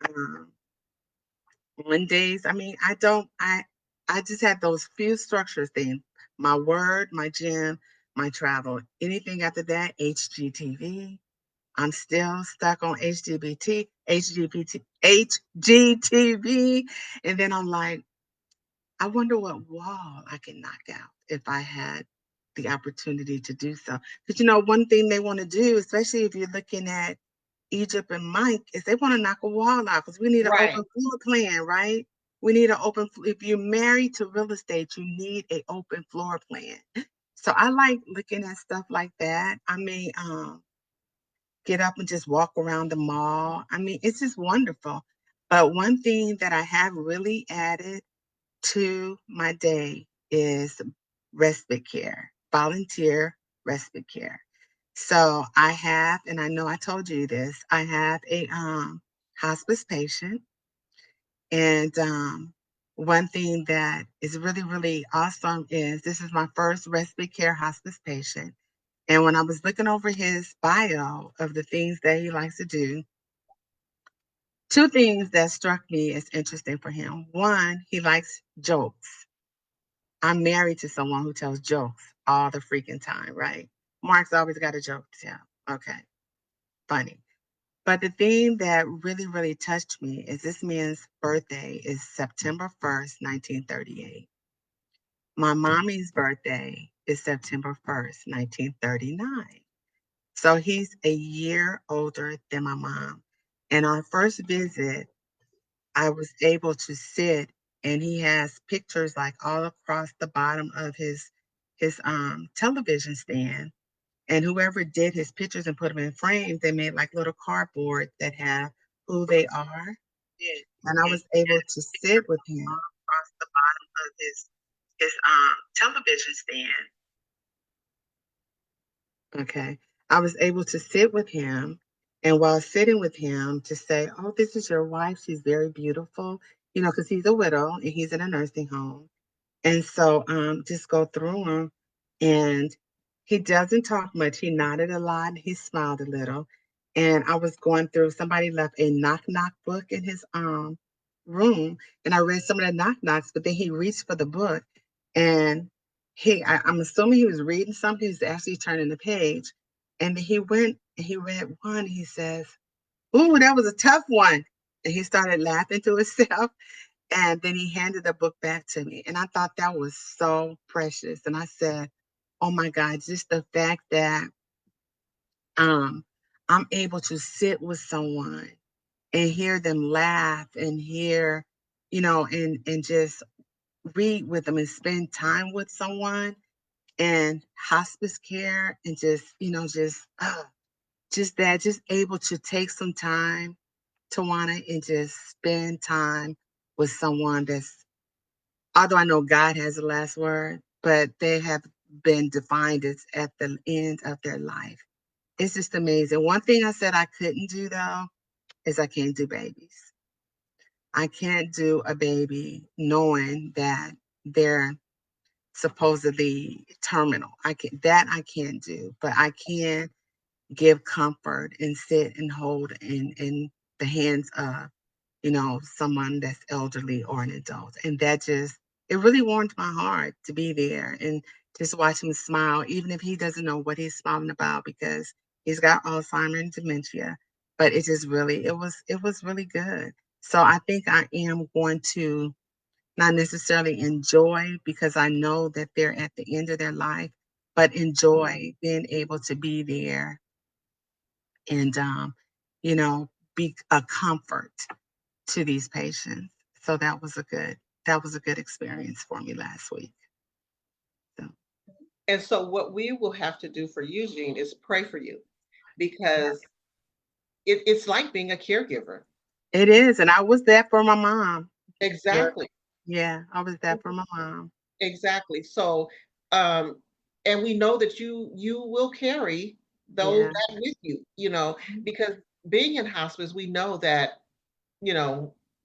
Um, Mondays, I mean, I just have those few structure things. My word, my gym, my travel. Anything after that, HGTV. I'm still stuck on HGTV. And then I'm like, I wonder what wall I can knock out if I had the opportunity to do so. Because one thing they want to do, especially if you're looking at Egypt and Mike, is they want to knock a wall out because we need an Right. open floor plan, right? We need an open. If you're married to real estate, you need an open floor plan. So I like looking at stuff like that. I may get up and just walk around the mall. I mean, it's just wonderful. But one thing that I have really added to my day is respite care, volunteer respite care. So I have, and I know I told you this, I have a hospice patient. And one thing that is really, really awesome is this is my first respite care hospice patient. And when I was looking over his bio of the things that he likes to do, two things that struck me as interesting for him. One, he likes jokes. I'm married to someone who tells jokes all the freaking time, right? Mark's always got a joke to tell. Okay, funny. But the thing that really, really touched me is this man's birthday is September 1st, 1938. My mommy's birthday is September 1st, 1939. So he's a year older than my mom. And our first visit, I was able to sit and he has pictures like all across the bottom of his television stand. And whoever did his pictures and put them in frames, they made like little cardboard that have who they are. Yeah. And I was able to sit with him Across the bottom of his television stand. Okay. I was able to sit with him, and while sitting with him, to say, "Oh, this is your wife. She's very beautiful," because he's a widow and he's in a nursing home. And so just go through him. And he doesn't talk much. He nodded a lot. He smiled a little. And I was going through, somebody left a knock knock book in his room. And I read some of the knock knocks, but then he reached for the book. And I'm assuming he was reading something. He was actually turning the page. And he went and he read one. And he says, "Ooh, that was a tough one." And he started laughing to himself. And then he handed the book back to me. And I thought that was so precious. And I said, oh my God, just the fact that um, I'm able to sit with someone and hear them laugh and hear, and just read with them and spend time with someone and hospice care and just, just able to take some time, Tawanna, and just spend time with someone that's, although I know God has the last word, but they have been defined as at the end of their life. It's just amazing. One thing I said I couldn't do though is I can't do babies. I can't do a baby knowing that they're supposedly terminal. I can't do, but I can give comfort and sit and hold in the hands of, someone that's elderly or an adult. And that just, it really warmed my heart to be there and just watch him smile, even if he doesn't know what he's smiling about because he's got Alzheimer's and dementia. But it just really, it was really good. So I think I am going to not necessarily enjoy because I know that they're at the end of their life, but enjoy being able to be there and, you know, be a comfort to these patients. So that was a good experience for me last week. So And so what we will have to do for Eugene is pray for you because it's like being a caregiver. it is, and I was there for my mom. Yeah, Exactly. yeah, I was there for my mom. Exactly. So, um, and we know that you will carry those Yeah. that with you, because being in hospice, we know that,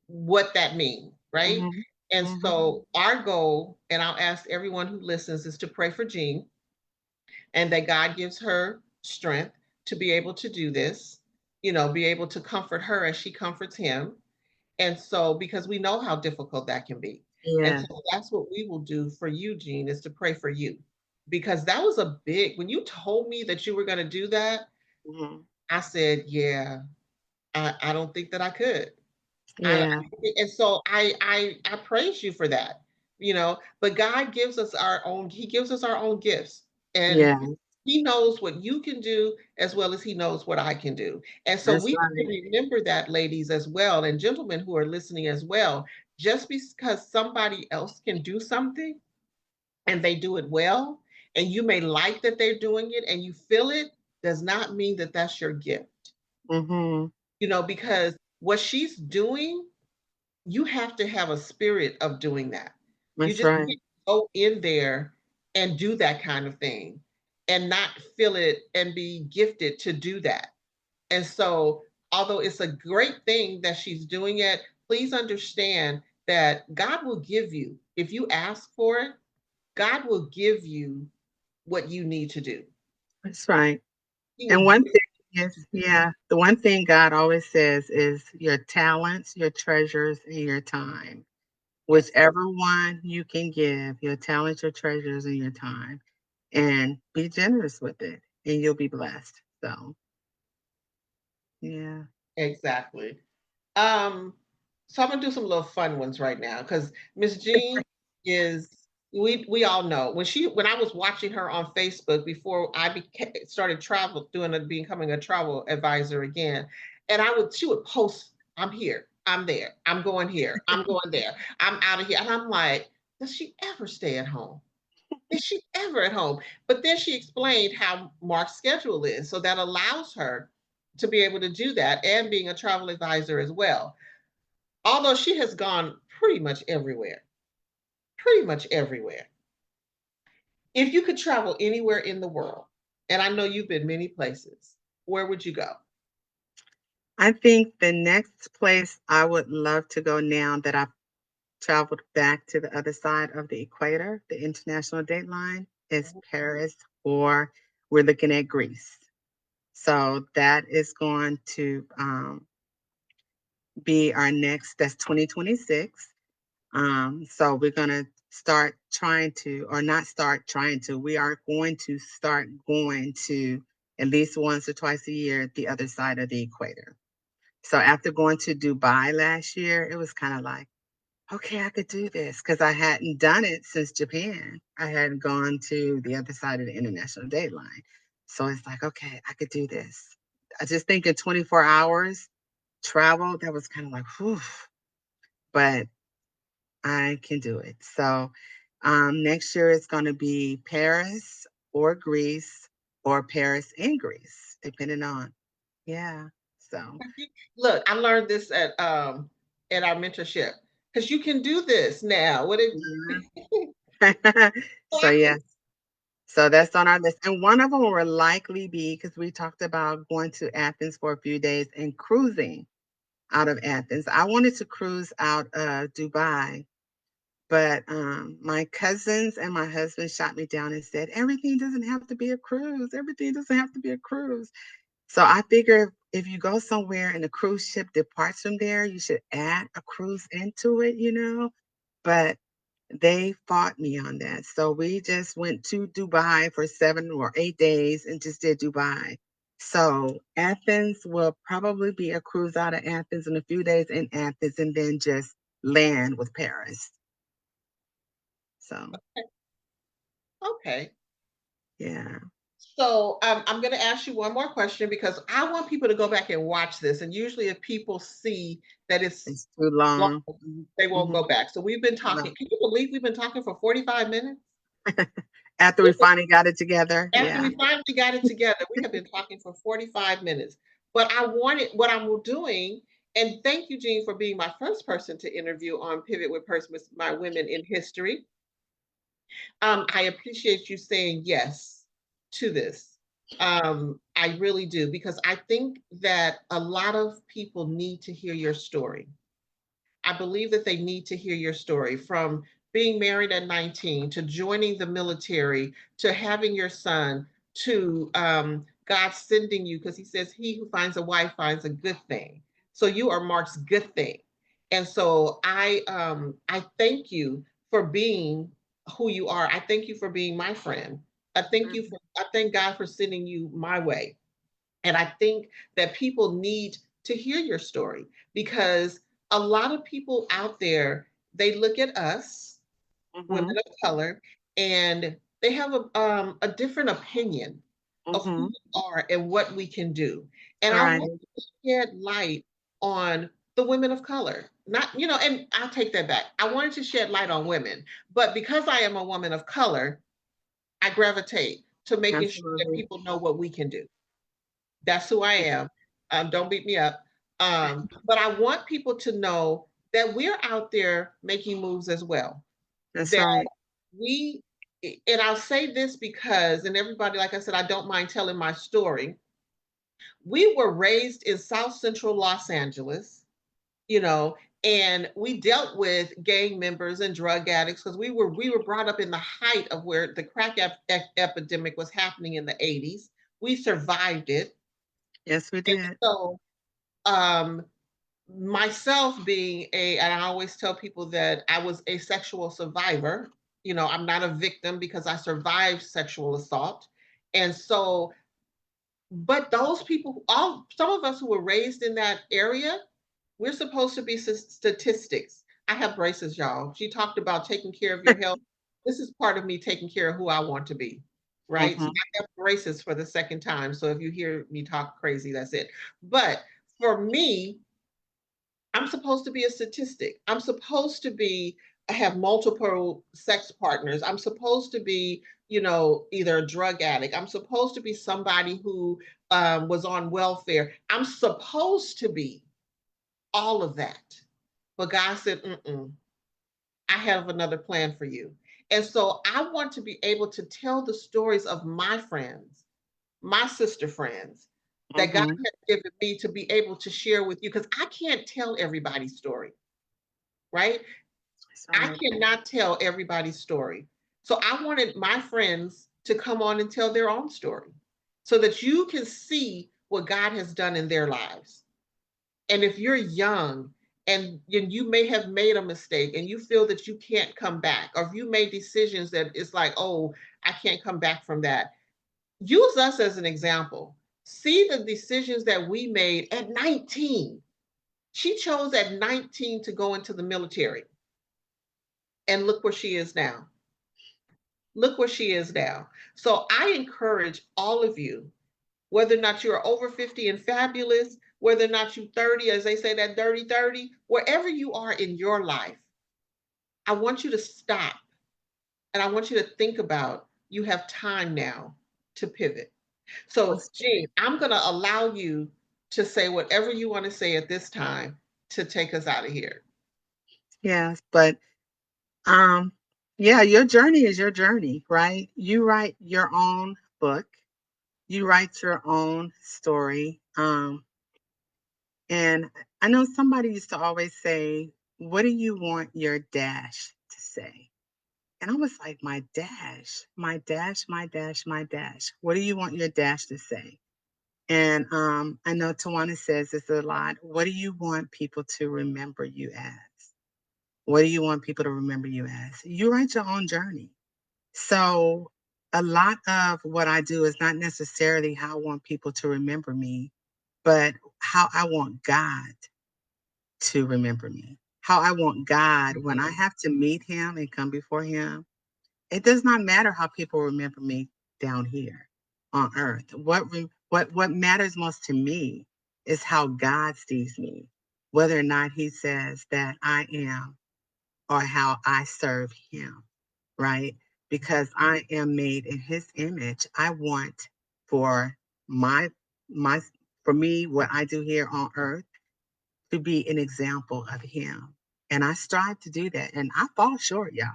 what that means, right? Hmm. And Hmm. so our goal, and I'll ask everyone who listens, is to pray for Jean and that God gives her strength to be able to do this, be able to comfort her as she comforts him. And so, because we know how difficult that can be. And Yeah. so that's what we will do for you, Jean, is to pray for you. Because that was a big, when you told me that you were going to do that, Hmm. I said, yeah, I don't think that I could. I, Yeah. and so I praise you for that, but God gives us he gives us our own gifts. And Yeah. he knows what you can do as well as he knows what I can do. And so That's we have to right. remember that, ladies, as well, and gentlemen who are listening as well. Just because somebody else can do something and they do it well, and you may like that they're doing it and you feel it, does not mean that that's your gift. Hmm. Because what she's doing, you have to have a spirit of doing that. You That's just right. can't go in there and do that kind of thing and not feel it and be gifted to do that. And so, although it's a great thing that she's doing it, please understand that God will give you, if you ask for it, God will give you what you need to do. That's right. He will And give one it. thing is, yeah, the one thing God always says is your talents, your treasures, and your time. Yes, Whichever one you can give, your talents, your treasures, and your time, and be generous with it, and you'll be blessed. So, yeah. exactly. Um, so I'm gonna do some little fun ones right now because Miss Jean is we all know when I was watching her on Facebook before I started travel doing becoming a travel advisor again, and she would post, I'm here, I'm there, I'm going here, I'm going there, I'm out of here, and I'm like, does she ever stay at home? Is she ever at home? But then she explained how Mark's schedule is, so that allows her to be able to do that and being a travel advisor as well. Although she has gone pretty much everywhere. If you could travel anywhere in the world, and I know you've been many places, where would you go? I think the next place I would love to go now that I've traveled back to the other side of the equator, the international date line, is Paris, or we're looking at Greece. So that is going to be our next, that's 2026. So we're going to start trying to, or not start trying to, we are going to start going to at least once or twice a year the other side of the equator. So after going to Dubai last year, it was kind of like, okay, I could do this because I hadn't done it since Japan. I hadn't gone to the other side of the international date line. So it's like, okay, I could do this. I just think in 24 hours travel, that was kind of like, whew, but I can do it. So next year it's going to be Paris or Greece or Paris and Greece, depending on, yeah. So Look, I learned this at our mentorship because you can do this now. What it yeah. so So yes, so that's on our list. And one of them will likely be because we talked about going to Athens for a few days and cruising out of Athens. I wanted to cruise out of Dubai, but my cousins and my husband shot me down and said, everything doesn't have to be a cruise. Everything doesn't have to be a cruise. So I figure if you go somewhere and the cruise ship departs from there, you should add a cruise into it, you know? But they fought me on that. So we just went to Dubai for 7 or 8 days and just did Dubai. So Athens will probably be a cruise out of Athens in a few days in Athens and then just land with Paris. So okay. yeah, So I'm going to ask you one more question because I want people to go back and watch this. And usually, if people see that it's it's too long, long. they won't Mhm. go back. So we've been No. talking. Can you believe we've been talking for 45 minutes? After we finally got it together, After yeah. we finally got it together, we have been talking for 45 minutes. But I wanted what I'm doing, and thank you, Jean, for being my first person to interview on Pivot with My Women in History. I appreciate you saying yes to this. I really do, because I think that a lot of people need to hear your story. I believe that they need to hear your story, from being married at 19 to joining the military to having your son to God sending you, because he says, he who finds a wife finds a good thing. So you are Mark's good thing. And so I thank you for being who you are. I thank you for being my friend. I thank God for sending you my way. And I think that people need to hear your story, because a lot of people out there, they look at us, women Mhm. of color, and they have a different opinion of who Mhm. we are and what we can do. And I Right. want to shed light on the women of color. Not, and I'll take that back. I wanted to shed light on women, but because I am a woman of color, I gravitate to making sure that Absolutely. people know what we can do. That's who I am. Don't beat me up. But I want people to know that we're out there making moves as well. That's That right. we, and I'll say this because, and everybody, like I said, I don't mind telling my story. We were raised in South Central Los Angeles, you know, and we dealt with gang members and drug addicts because we were brought up in the height of where the crack epidemic was happening in the 80s. We survived it. Yes, we And did. so um myself being and I always tell people that I was a sexual survivor. I'm not a victim because I survived sexual assault. And so, but those people, all some of us who were raised in that area, we're supposed to be statistics. I have braces, y'all. She talked about taking care of your health. This is part of me taking care of who I want to be, right? So Mhm. I have braces for the second time. So if you hear me talk crazy, that's it. But for me, I'm supposed to be a statistic. I'm supposed to be have multiple sex partners. I'm supposed to be, either a drug addict. I'm supposed to be somebody who was on welfare. I'm supposed to be all of that. But God said, mm-mm, I have another plan for you. And so I want to be able to tell the stories of my friends, my sister friends, that God Mhm. has given me to be able to share with you, because I can't tell everybody's story, right? That's I right. cannot tell everybody's story. So I wanted my friends to come on and tell their own story so that you can see what God has done in their lives. And if you're young and you may have made a mistake and you feel that you can't come back, or if you made decisions that it's like, oh, I can't come back from that, use us as an example. See the decisions that we made at 19. She chose at 19 to go into the military. And look where she is now. Look where she is now. So I encourage all of you, whether or not you're over 50 and fabulous, whether or not you're 30, as they say, that dirty 30, wherever you are in your life, I want you to stop and I want you to think about, you have time now to pivot. So, Jean, I'm going to allow you to say whatever you want to say at this time to take us out of here. Yes, but yeah, your journey is your journey, right? You write your own book, you write your own story. And I know somebody used to always say, "What do you want your dash to say?" And I was like, "My dash, my dash, my dash, my dash. What do you want your dash to say?" And I know Tawanna says this a lot. What do you want people to remember you as? What do you want people to remember you as? You write your own journey. So a lot of what I do is not necessarily how I want people to remember me, but how I want God to remember me. How I want God when I have to meet him and come before him. It does not matter how people remember me down here on earth. What matters most to me is how God sees me, whether or not he says that I am or how I serve him, right? Because I am made in his image. I want for my my for me what I do here on earth to be an example of him. And I strive to do that. And I fall short, y'all.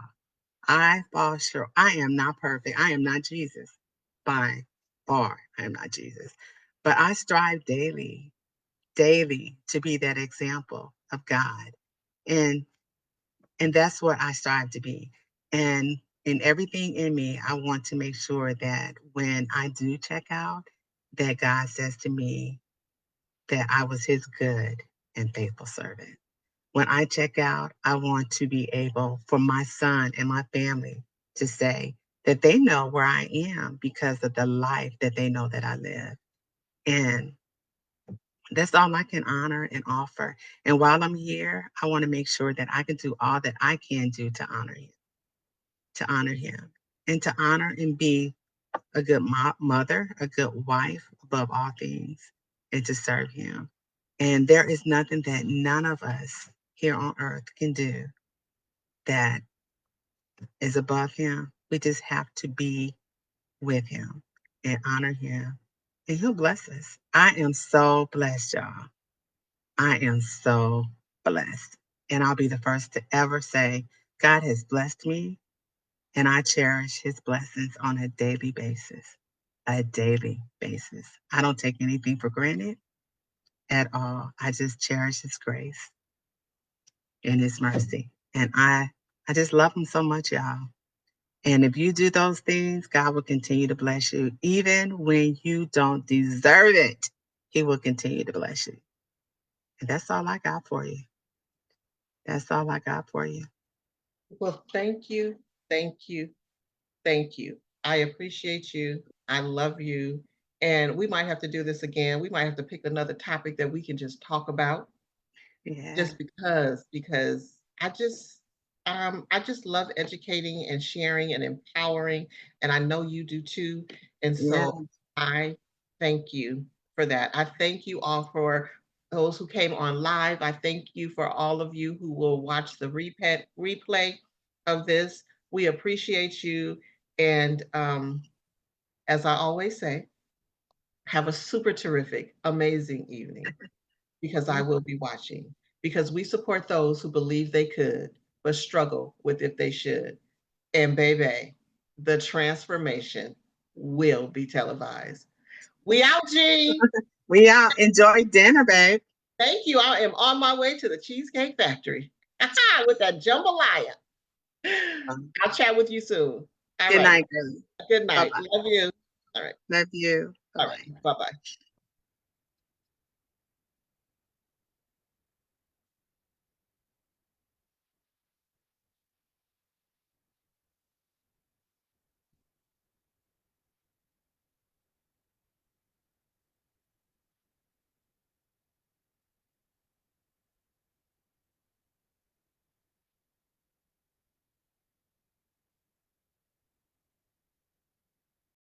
I fall short. I am not perfect. I am not Jesus by far. I am not Jesus. But I strive daily, daily to be that example of God. And and that's what I strive to be. And in everything in me, I want to make sure that when I do check out, that God says to me that I was his good and faithful servant. When I check out, I want to be able for my son and my family to say that they know where I am because of the life that they know that I live. And that's all I can honor and offer. And while I'm here, I want to make sure that I can do all that I can do to honor him, and to honor and be a good mother, a good wife above all things, and to serve him. And there is nothing that none of us here on earth can do that is above him. We just have to be with him and honor him, and he'll bless us. I am so blessed, y'all. I am so blessed. And I'll be the first to ever say, God has blessed me, and I cherish his blessings on a daily basis. A daily basis. I don't take anything for granted at all. I just cherish his grace and his mercy. And I just love him so much, y'all. And if you do those things, God will continue to bless you. Even when you don't deserve it, he will continue to bless you. And that's all I got for you. That's all I got for you. Well, thank you. Thank you. Thank you. I appreciate you. I love you. And we might have to do this again. We might have to pick another topic that we can just talk about Yeah. just because I just love educating and sharing and empowering, and I know you do too. And Yeah. so I thank you for that. I thank you all for those who came on live. I thank you for all of you who will watch the replay of this. We appreciate you. And as I always say, have a super terrific, amazing evening, because I will be watching. Because we support those who believe they could, but struggle with if they should. And baby, the transformation will be televised. We out, Jean. We out. Enjoy dinner, babe. Thank you. I am on my way to the Cheesecake Factory with that jambalaya. I'll chat with you soon. All Good right. night, girl. Good night. Bye-bye. Love you. All right. Love you. All Bye-bye. right. Bye bye.